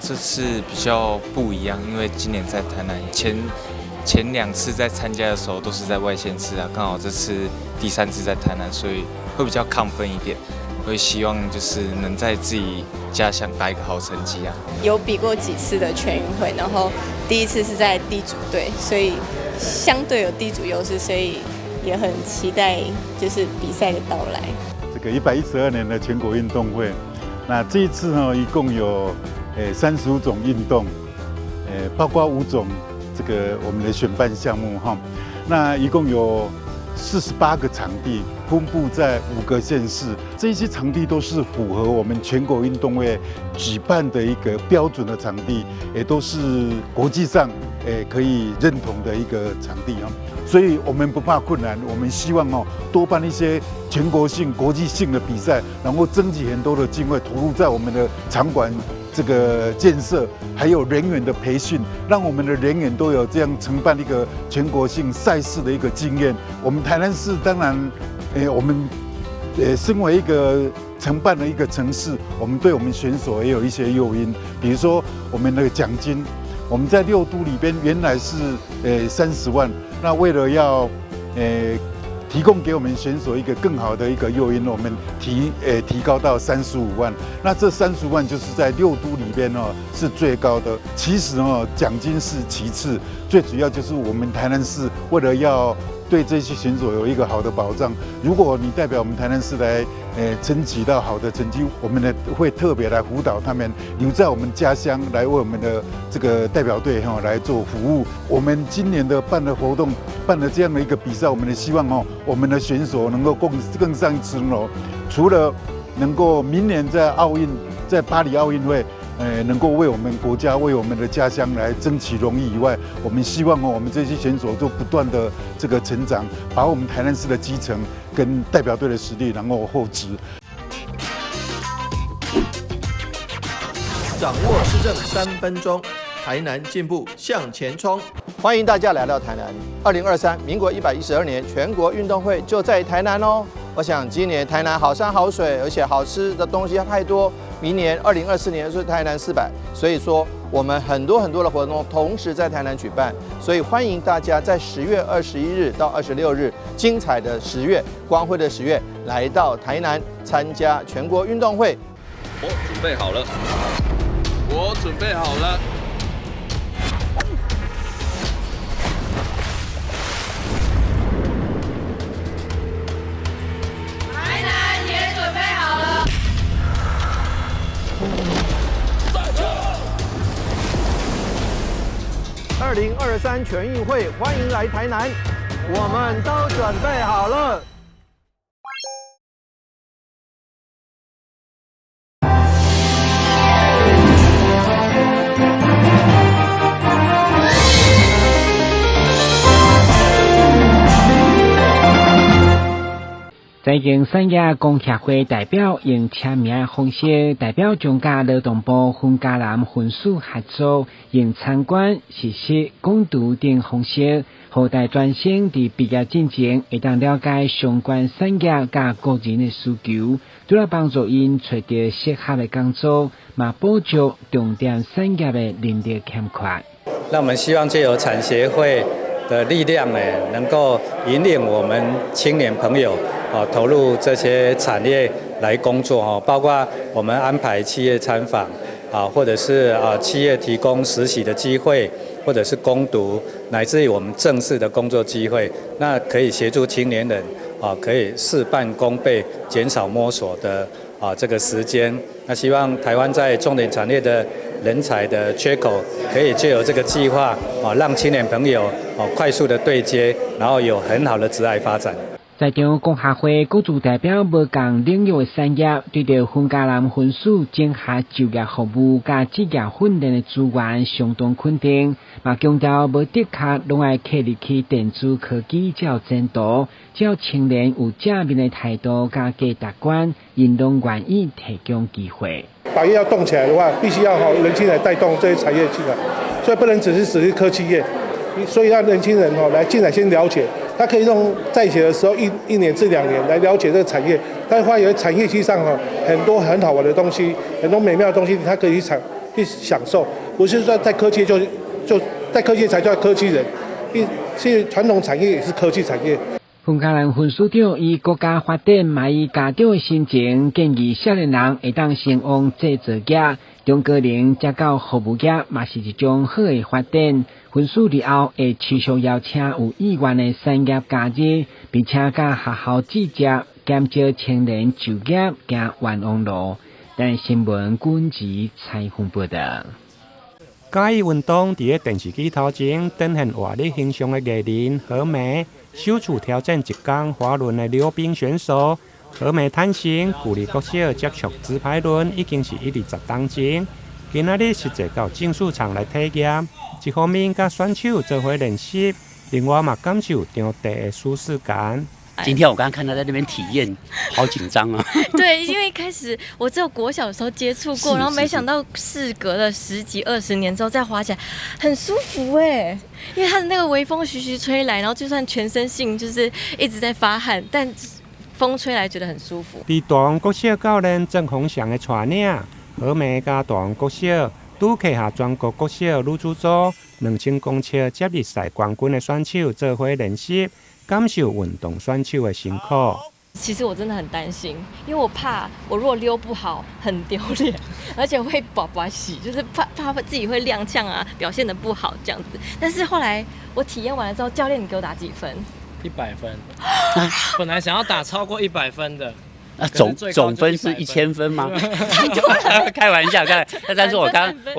这次比较不一样，因为今年在台南，前2次在参加的时候都是在外县市啊，刚好这次第3次在台南，所以会比较亢奋一点。会希望就是能在自己家乡打一个好成绩啊。有比过几次的全运会，然后第1次是在地主队，所以相对有地主优势，所以也很期待就是比赛的到来。这个112年的全国运动会，那这一次呢，一共有35种运动，包括5种这个我们的选办项目哈，那一共有48个场地，分布在5个县市。这些场地都是符合我们全国运动会举办的一个标准的场地，也都是国际上可以认同的一个场地啊。所以我们不怕困难，我们希望多办一些全国性、国际性的比赛，然后征集很多的经费投入在我们的场馆这个建设，还有人员的培训，让我们的人员都有这样承办一个全国性赛事的一个经验。我们台南市当然，我们身为一个承办的一个城市，我们对我们选手也有一些诱因，比如说我们的奖金，我们在6都里边原来是30万，那为了要提供给我们选手一个更好的一个诱因，我们提高到35万。那这35万就是在6都里边是最高的。其实奖金是其次，最主要就是我们台南市为了要对这些选手有一个好的保障。如果你代表我们台南市来争取到好的成绩，我们呢会特别来辅导他们留在我们家乡，来为我们的这个代表队来做服务。我们今年的办的活动，办了这样的一个比赛，我们的希望我们的选手能够更上一层楼。除了能够明年在巴黎奥运会，能够为我们国家、为我们的家乡来争取荣誉以外，我们希望我们这些选手都不断的这个成长，把我们台南市的基层跟代表队的实力，然后厚植。掌握施政3分钟，台南进步向前冲。欢迎大家来到台南。2023民国112年全国运动会就在台南哦。我想今年台南好山好水，而且好吃的东西太多。明年2024年是台南400，所以说我们很多的活动同时在台南举办，所以欢迎大家在10月21日到26日精彩的10月、光辉的10月来到台南参加全国运动会。我准备好了，我准备好了。2023全运会，欢迎来台南，我们都准备好了。在用产业工协会代表用签名方式，代表中华劳动部分嘉南分署合作，用参观、实习、攻读等方式，后代专生伫毕业进前会当了解相关产业甲个人的需求，除了帮助因找到适合的工作，嘛补足重点产业的人力欠缺。那我们希望借由产协会的力量呢，能够引领我们青年朋友投入这些产业来工作包括我们安排企业参访或者是企业提供实习的机会，或者是攻读，乃至于我们正式的工作机会，那可以协助青年人可以事半功倍，减少摸索的这个时间。那希望台湾在重点产业的人才的缺口，可以借由这个计划让青年朋友快速的对接，然后有很好的职业发展。在场工协会各组代表无同领域的产业，对着分嘉南分署整合就业服务甲职业训练的资源相当肯定，嘛强调无的确拢爱刻入去电子科技才有前途，只要青年有正面的态度甲价值观，因拢愿意提供机会。产业要动起来的话，必须要年轻人带动这些产业进来，所以不能只是科技业，所以让年轻人来进来先了解。他可以用在学的时候1年至2年来了解这个产业，但是发现产业区上很多很好玩的东西，很多美妙的东西，他可以去享受，不是说在科技就在科技才叫科技人，其实传统产业也是科技产业。洪嘉兰分署长以国家发展嘛以家长的心情，建议少年人会当先往制造业、中高龄接到服务业，嘛是一种好的发展。分署以后会持续邀请有意愿的产业加入，并且甲学校直接减少青年就业行冤枉路。但新闻军事采访报道。嘉义运动伫个电视机头前展现活力形象的艺人何梅，首次挑战1公滑轮的溜冰选手。何梅坦承，距离国小接触直排轮已经是120当前，今仔日实际到竞速场来体验。一方面甲选手做伙练习，另外嘛感受场地的舒适感。今天我刚刚看他在那边体验，好紧张啊！对，因为一开始我只有国小的时候接触过，然后没想到事隔了10几20年之后再滑起来，很舒服哎！因为它的那个微风徐徐吹来，然后就算全身性就是一直在发汗，但风吹来觉得很舒服。伫大王国小教练郑鸿祥的带领，何梅甲大王国小拄旗下全国国小女子组2000公尺接力赛冠军的选手做伙练习。感受运动选手的辛苦。其实我真的很担心，因为我怕我如果溜不好很丢脸，而且会宝宝洗，就是怕自己会踉跄啊，表现得不好这样子。但是后来我体验完了之后，教练你给我打几分？100分。本来想要打超过100分的。总分是1000分吗？开玩笑，但是我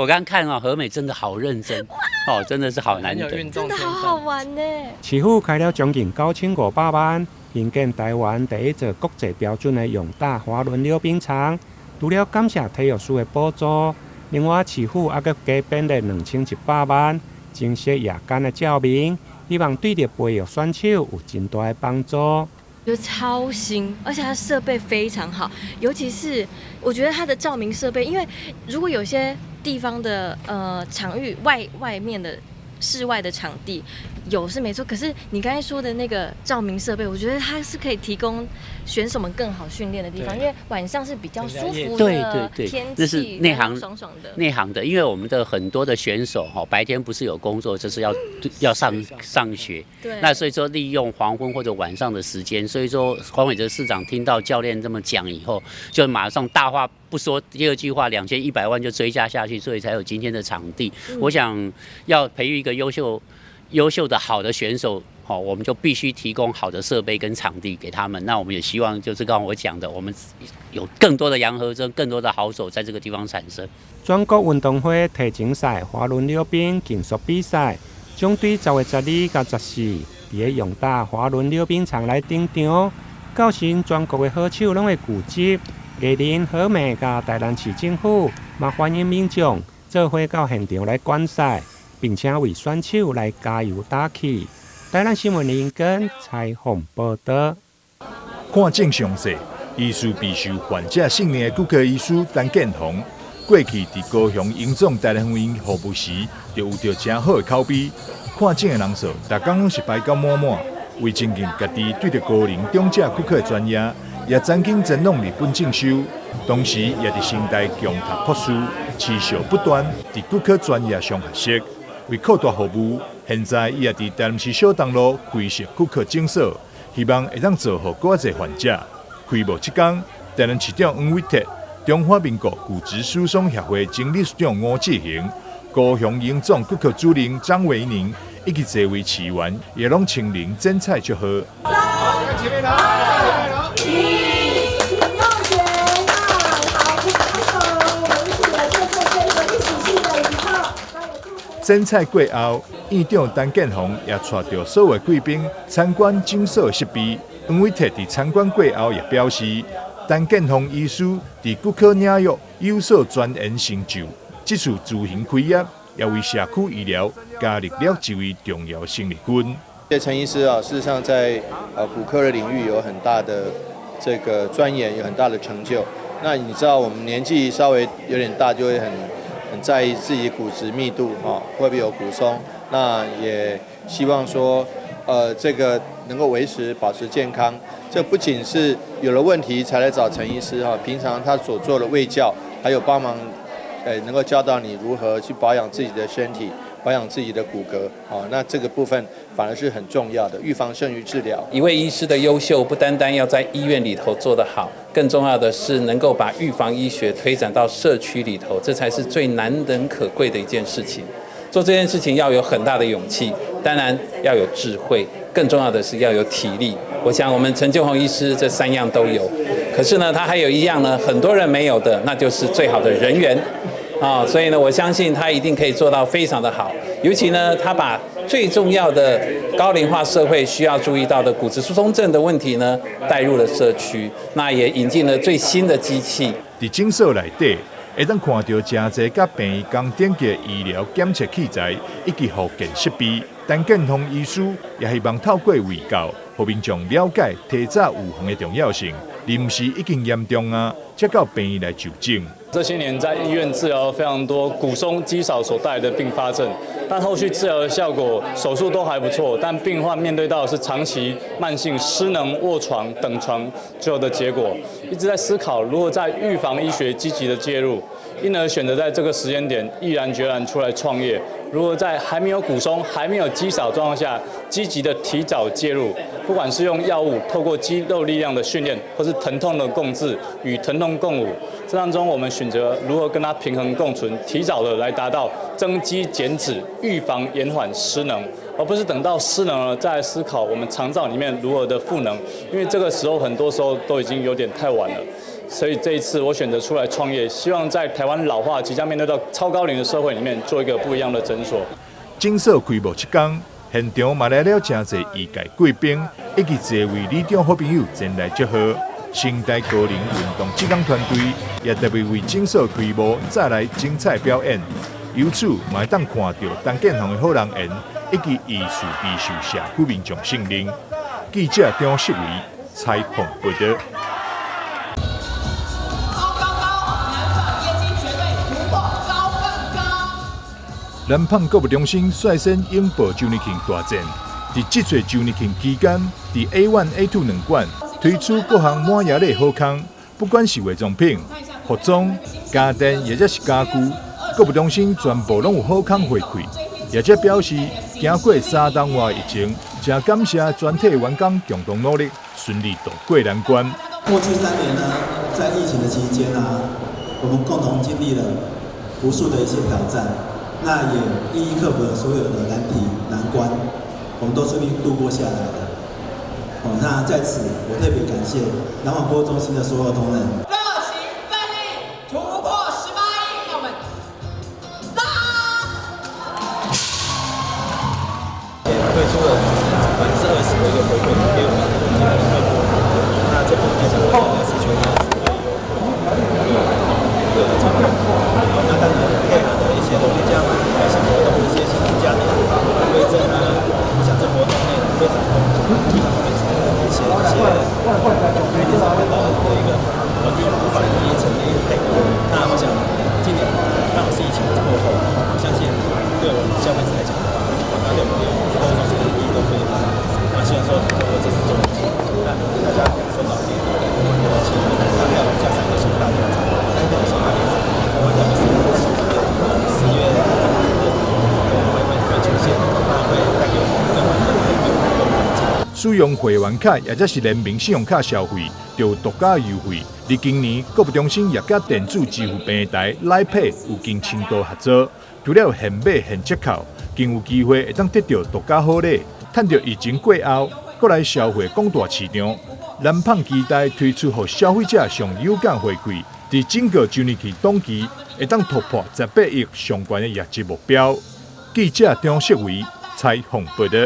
刚看哦，何美真的好认真哦，真的是好难得，真的好好玩呢。市府开了将近9500万，兴建台湾第一座国际标准的用大滑轮溜冰场。除了感谢体育署的补助，另外市府还佮加编了2100万，增设夜间的照明，希望对着培育选手有真大的帮助。觉得超新，而且它设备非常好，尤其是我觉得它的照明设备，因为如果有些地方的场域外面的室外的场地有是没错，可是你刚才说的那个照明设备，我觉得它是可以提供选手们更好训练的地方，因为晚上是比较舒服的天气，这是内行的，因为我们的很多的选手白天不是有工作，就是要上学，那所以说利用黄昏或者晚上的时间，所以说黄伟哲市长听到教练这么讲以后，就马上大话不说第二句话，2100万就追加下去，所以才有今天的场地。我想要培育一个优秀的好的选手，我们就必须提供好的设备跟场地给他们。那我们也希望就是刚刚我讲的，我们有更多的杨和珍，更多的好手在这个地方产生。全国运动会体前赛滑轮溜冰竞速比赛将对10月12到14伫个用大滑轮溜冰场来登场。到时全国的好手拢会聚集，艺人何美甲台南市政府嘛欢迎民众做伙到现场来观赛，并且为选手来加油打气。台南新闻林根采访报道。看症详细，医师必须患者信任的骨科医师陈建宏，过去伫高雄荣总台南医院服务时，就有着真好的口碑。看诊的人数，逐工拢是排到满满。为增进家己对着高龄长者骨科的专业，也曾经前往日本进修，同时也伫清大强读博士，持续不断伫骨科专业上学习。为扩大服务，现在伊也伫台南市小东路开设骨科诊所，希望会当做好更侪患者。开幕即天，台南市长黄伟哲、中华民国骨质疏松协会前理事长吴志恒、高雄荣总骨科主任张维宁。以及这位市员也拢亲临剪彩祝贺。剪彩过后，院长陈建宏也带着所有贵宾参观诊所设备。黄伟哲伫参观过后也表示，陈建宏医师伫骨科领域有所钻研成就，这次自行开业。也为社区医疗加入了一位重要生力军。陈医师啊，事实上在骨科的领域有很大的这个钻研，有很大的成就。那你知道我们年纪稍微有点大，就会很在意自己骨质密度会不会有骨松。那也希望说这个能够保持健康。这不仅是有了问题才来找陈医师平常他所做的卫教，还有帮忙能够教导你如何去保养自己的身体，保养自己的骨骼。那这个部分反而是很重要的，预防胜于治疗。一位医师的优秀，不单单要在医院里头做得好，更重要的是能够把预防医学推展到社区里头，这才是最难能可贵的一件事情。做这件事情要有很大的勇气，当然要有智慧，更重要的是要有体力。我想我们陈建宏医师这3样都有，可是呢，他还有一样呢，很多人没有的，那就是最好的人缘。所以呢，我相信他一定可以做到非常的好。尤其呢，他把最重要的高龄化社会需要注意到的骨质疏松症的问题呢，带入了社区，那也引进了最新的机器。在诊所内底，会当看到真侪甲病医工顶级医疗检测器材以及复健设备。陈建宏医师也希望透过卫教，让民众了解提早预防的重要性。临时已经严重啊，才到病院来就诊。这些年在医院治疗非常多骨松肌少所带来的并发症，但后续治疗的效果，手术都还不错，但病患面对到的是长期慢性失能、卧床、等床最后的结果。一直在思考如何在预防医学积极的介入，因而选择在这个时间点毅然决然出来创业。如何在还没有骨松、还没有肌少状况下，积极的提早介入，不管是用药物、透过肌肉力量的训练，或是疼痛的共治与疼痛共舞，这当中我们选择如何跟它平衡共存，提早的来达到增肌减脂、预防延缓失能，而不是等到失能了再来思考我们肠道里面如何的赋能，因为这个时候很多时候都已经有点太晚了。所以这一次我选择出来创业，希望在台湾老化即将面对到超高龄的社会里面，做一个不一样的诊所。诊所开幕7天，现场嘛来了真侪医界贵宾，以及侪位理长好朋友前来祝贺。清代高龄运动职工团队也特别为诊所开幕，再来精彩表演。由此嘛会当看到陈建宏的好人缘，以及医术备受社区民众信任。记者张世伟采访报道。南胖购物中心率先引爆周年庆大战，在这次周年庆期间，在 A1、A2 两馆推出各项满额礼好康，不管是化妆品、服装、家电，或者是家具，购物中心全部拢有好康回馈。也则表示，经过3冬外疫情，真感谢全体员工共同努力，顺利度过难关。过去3年呢，在疫情的期间啊，我们共同经历了无数的一些挑战。那也一一克服了所有的难题难关，我们都顺利度过下来了。那在此我特别感谢南网播中心的所有同仁，热情奋力突破18亿，我们推出了20%的一个回馈给我们的基本会员，那这部分讲的是全年那当然配合的一些农业家们开心活动的一些新家庭为这呢，我想这活动内容非常丰富，一些的一个无法一一成立的配合。那我想今年刚好是疫情过后，我相信对我们消费者来讲的话，那对我们的工作上的意义都非常大。那希望说通过这次周年庆，让大家感受到其实大概加3个新大家我在10月会出现，会带给我们更完整的。使用会员卡或者是联名信用卡消费，就有独家优惠。而今年购物中心也甲电子支付平台 LINE有经深度合作，除了现买现折扣，更有机会会当得到独家好礼，趁着疫情过后，过来消费广大市场。南胖期待推出予消费者上有感回馈。在整个周年庆当期，会当突破18亿相关的业绩目标。记者张世伟采访报道。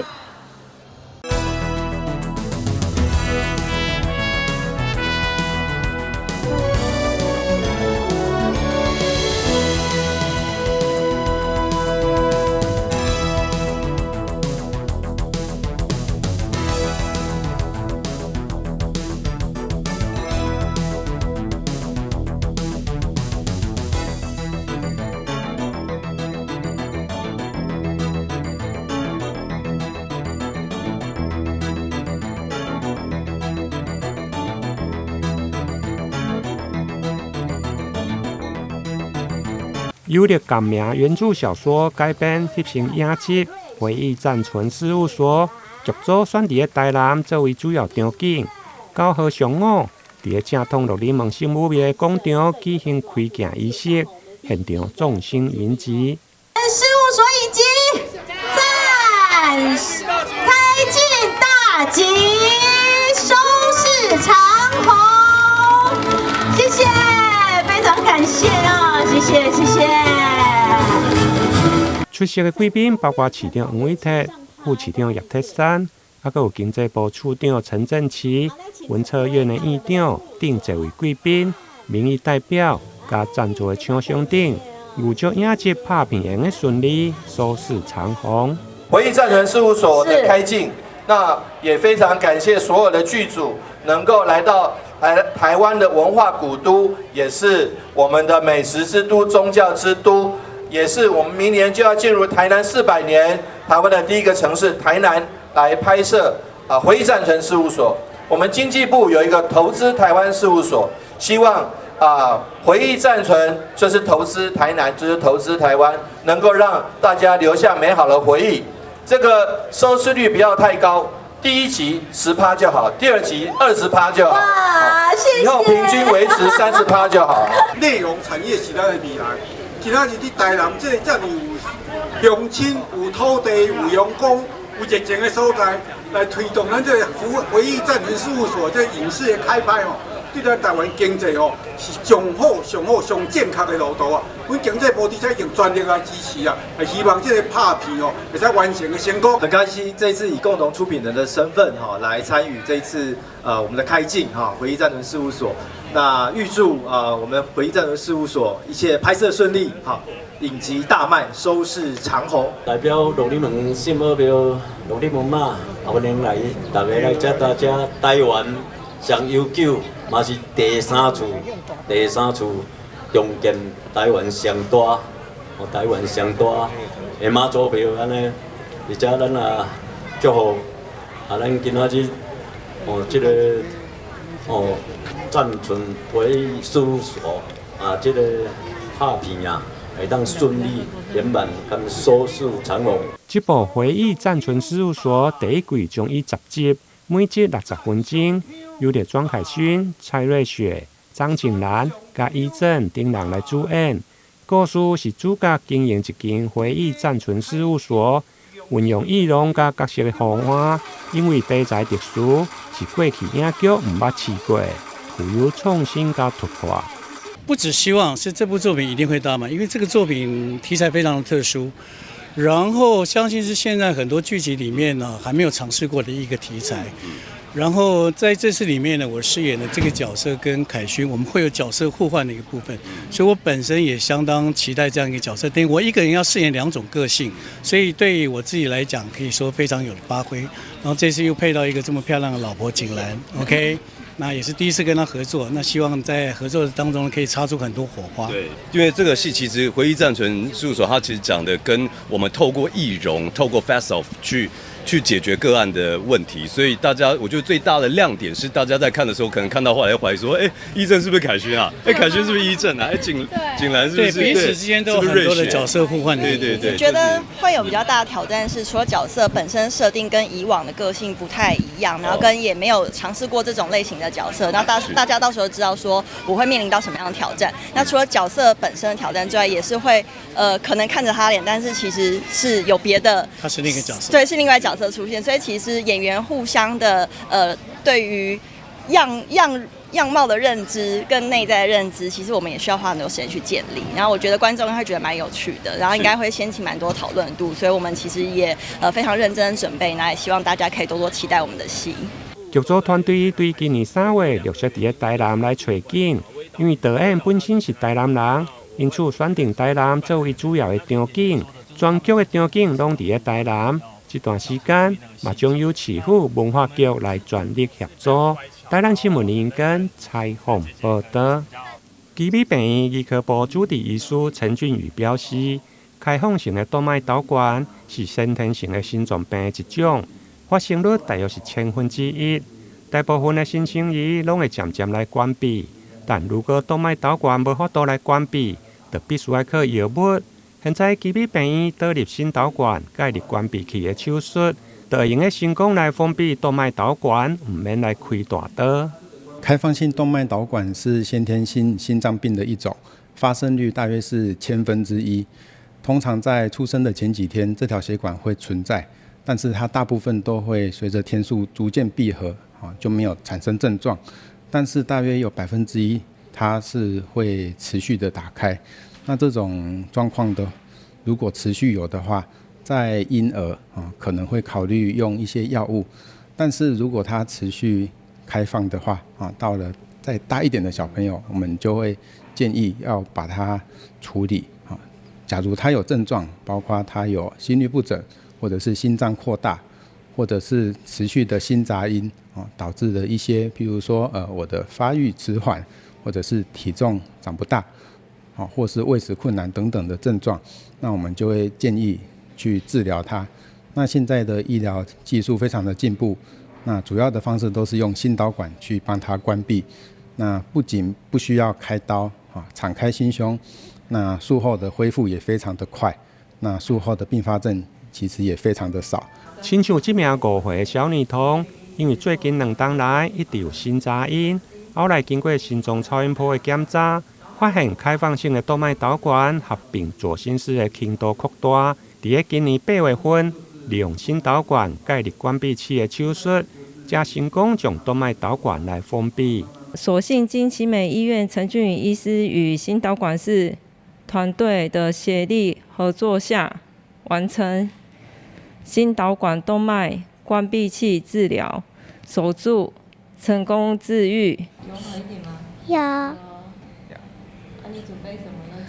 由着改名原著小说改编翕成影集，回忆暂存事务所剧组选伫台南作为主要场景。9号上午，伫正统乐林门圣母庙的广场举行开镜仪式，现场众星云集。事务所已经开进大吉，收视长虹。谢谢，非常感谢啊，谢谢。出席的贵宾包括市长黄伟哲、副市长叶铁山，还有经济部处长陈振奇、文策院的院长等这位贵宾、民意代表加赞助的厂商等，预祝影集拍片用的顺利，收视长虹。回忆战存事务所的开镜，那也非常感谢所有的剧组能够来到台湾的文化古都，也是我们的美食之都、宗教之都。也是我们明年就要进入台南400年，台湾的第一个城市台南来拍摄回忆战存事务所。我们经济部有一个投资台湾事务所，希望回忆战存就是投资台南，就是投资台湾，能够让大家留下美好的回忆。这个收视率不要太高，第1集10%就好，第2集20%就好，谢谢。以后平均维持30%就好。内容产业是咱的未来。今仔日伫台南这个遮尔有乡亲、有土地、有阳光、有热情的所在，来推动咱这个回忆战存事务所这影视的开拍对咱台湾经济是上好、上正确的路途啊！阮经济部伫遮用全力来支持啊，希望这个拍片会使完成的成功。很开心这一次以共同出品人的身份来参与这一次我们的开镜回忆战存事务所。那预祝我们回忆战存事务所一切拍摄顺利，影集大卖，收视长虹。代表乐林门圣母庙、乐林门妈，欢迎来大家来这台湾上悠久，嘛是第三处重建台湾上大的妈祖庙安尼，而且咱也祝福咱今仔日这个战存回忆事务所这个拍片会当顺利圆满，跟收视长虹。这部回忆战存事务所第1季将以10集，每集60分钟，由着庄凯勋、蔡瑞雪、张景兰、加伊正等人来主演。故事是主角经营一间回忆战存事务所，运用易容加角色的互换，因为题材特殊，是过去影剧唔捌试过，具有创新加突破。不只希望是这部作品一定会大卖，因为这个作品题材非常的特殊，然后相信是现在很多剧集里面还没有尝试过的一个题材。然后在这次里面呢，我饰演的这个角色跟凯勋，我们会有角色互换的一个部分，所以我本身也相当期待这样一个角色。等于我一个人要饰演2种个性，所以对于我自己来讲，可以说非常有发挥。然后这次又配到一个这么漂亮的老婆景兰 ，OK。那也是第一次跟他合作，那希望在合作当中可以擦出很多火花。对，因为这个戏其实回忆战存事务所，它其实讲的跟我们透过易容、透过 Fast Off 去解决个案的问题，所以大家我觉得最大的亮点是大家在看的时候，可能看到后来怀疑说，义正是不是凯勋啊？凯勋是不是义正啊？景兰是不是？对，彼此之间都有很多的角色互换的。对。觉得会有比较大的挑战是，除了角色本身设定跟以往的个性不太一样，然后跟也没有尝试过这种类型的角色，然后大家到时候知道说我会面临到什么样的挑战。那除了角色本身的挑战之外，也是会可能看着他脸，但是其实是有别的，他是另一个角色，对，是另外角色出现，所以其实演员互相的对于样貌的认知跟内在的认知，其实我们也需要花很多时间去建立。然后我觉得观众会觉得蛮有趣的，然后应该会掀起蛮多讨论度，所以我们其实也非常认真准备，那也希望大家可以多多期待我们的戏。剧组团队对今年3月陆续在台南来取景，因为导演本身是台南人，因此选定台南作为主要的场景。全剧的场景拢在台南。这段时间嘛，将由市府文化局来全力协助。台南新闻员跟采访报道。基美病院医科部主治医师陈俊宇表示，开放性的动脉导管是先天性的心脏病的一种，发生率大约是1/1000。大部分的新生儿拢会渐渐来关闭，但如果动脉导管无法度来关闭，就必须要靠药物。现在基比病院导入心导管介入关闭器的手术，就会用个成功来封闭动脉导管，唔免来开大刀。开放性动脉导管是先天性心脏病的一种，发生率大约是1/1000。通常在出生的前几天，这条血管会存在，但是它大部分都会随着天数逐渐闭合，就没有产生症状。但是大约有1%，它是会持续的打开。那这种状况的，如果持续有的话，在婴儿可能会考虑用一些药物，但是如果它持续开放的话，到了再大一点的小朋友，我们就会建议要把它处理。假如他有症状，包括他有心律不整，或者是心脏扩大，或者是持续的心杂音，导致的一些，比如说我的发育迟缓，或者是体重长不大，或是喂食困难等等的症状，那我们就会建议去治疗它。那现在的医疗技术非常的进步，那主要的方式都是用心导管去帮它关闭。那不仅不需要开刀，敞开心胸，那术后的恢复也非常的快，那术后的并发症其实也非常的少。亲像这名5岁的小女童，因为最近2天来一直有心杂音，后来经过心脏超音波的检查，发现开放性的动脉导管合并左心室的轻度扩大。在今年8月份，利用心导管介入关闭器的手术，才成功将动脉导管来封闭。所幸经奇美医院陈俊宇医师与心导管室团队的协力合作下，完成心导管动脉关闭器治疗手术，成功治愈。有好一点吗？有。你准备什么呢？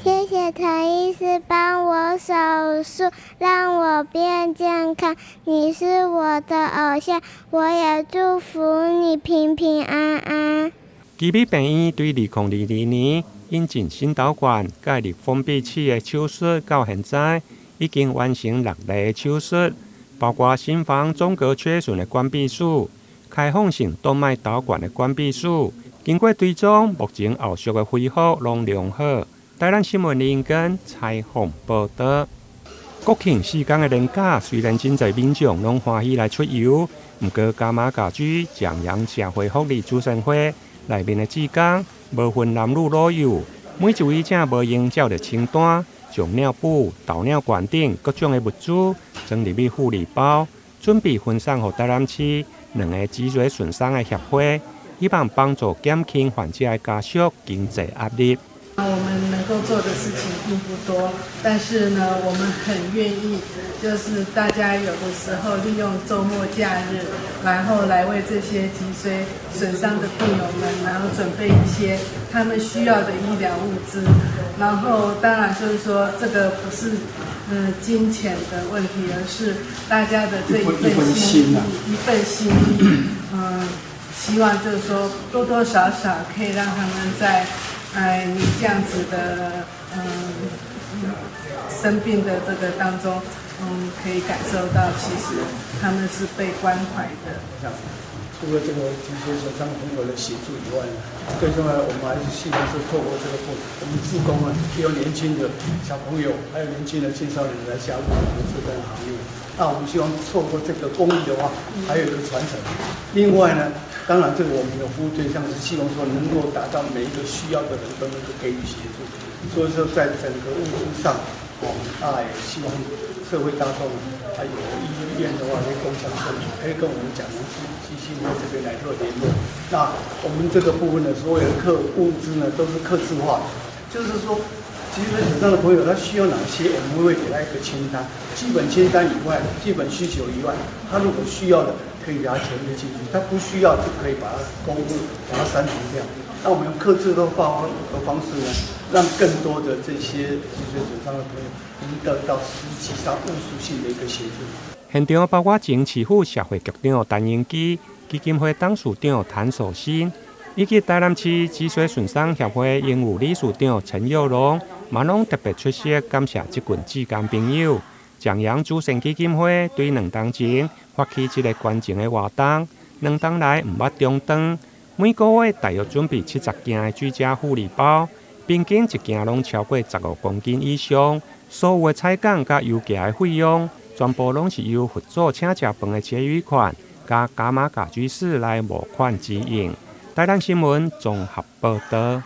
谢谢陈医师帮我手术，让我变健康。你是我的偶像，我也祝福你平平安安。基比病院对2022年引进心导管介入封闭器的手术，到现在已经完成6例手术，包括心房纵隔缺损的关闭术、开放性动脉导管的关闭术。经过追踪，目前后续的恢复拢良好。台咱新闻林根采访报道。国庆4天的连假，虽然真侪民众拢欢喜来出游，不过加码加居江阳社会福利助善会内面的志工，无分男女老幼，每一位正无用照着清单，将尿布、豆尿罐等各种的物资装入去护理包，准备分送给台南市2个脊髓损伤的协会，希望帮助减轻患者的家属经济压力。我们能够做的事情并不多，但是呢，我们很愿意，就是大家有的时候利用周末假日，然后来为这些脊髓损伤的病友们，然后准备一些他们需要的医疗物资。然后当然就是说，这个不是金钱的问题，而是大家的这一份心意，一份心意。希望就是说多多少少可以让他们在你这样子的生病的这个当中，可以感受到其实他们是被关怀的。除了这个脊髓损伤朋友的协助以外呢，最重要的我们还是希望是透过这个我们志工也有年轻的小朋友，还有年轻的青少年来加入我们这个行业。那我们希望透过这个公益的话，还有一个传承。另外呢，当然这个我们的服务对象是希望说能够达到每一个需要的人都能够给予协助。所以说在整个物资上，也希望社会大众还有医院的话可以共享盛举，可以跟我们讲基金会这边来做联络。那我们这个部分的所有的物资呢，都是客制化的，就是说脊髓损伤的朋友他需要哪些，我们会给他一个清单，基本清单以外，基本需求以外，他如果需要的可以给他填入进去，他不需要就可以把它公布，把它删除掉。那我们用客制化的方式呢，让更多的这些脊髓损伤的朋友能得到实际上务实性的一个协助。现场包括前市府社会局长陈英基、基金会董事长谭守新，以及台南市脊髓损伤协会营务理事长陈佑龙，嘛拢特别出席感谢这群志工朋友。江阳慈善基金会对2天前发起这个捐赠的活动，2天来唔捌中断，每个月大约准备70件的居家护理包，平均一件拢超过15公斤以上。所有的菜港甲油价的费用，全部拢是由合作请食饭的结余款甲加码家居士来募款支应。台南新闻综合报道。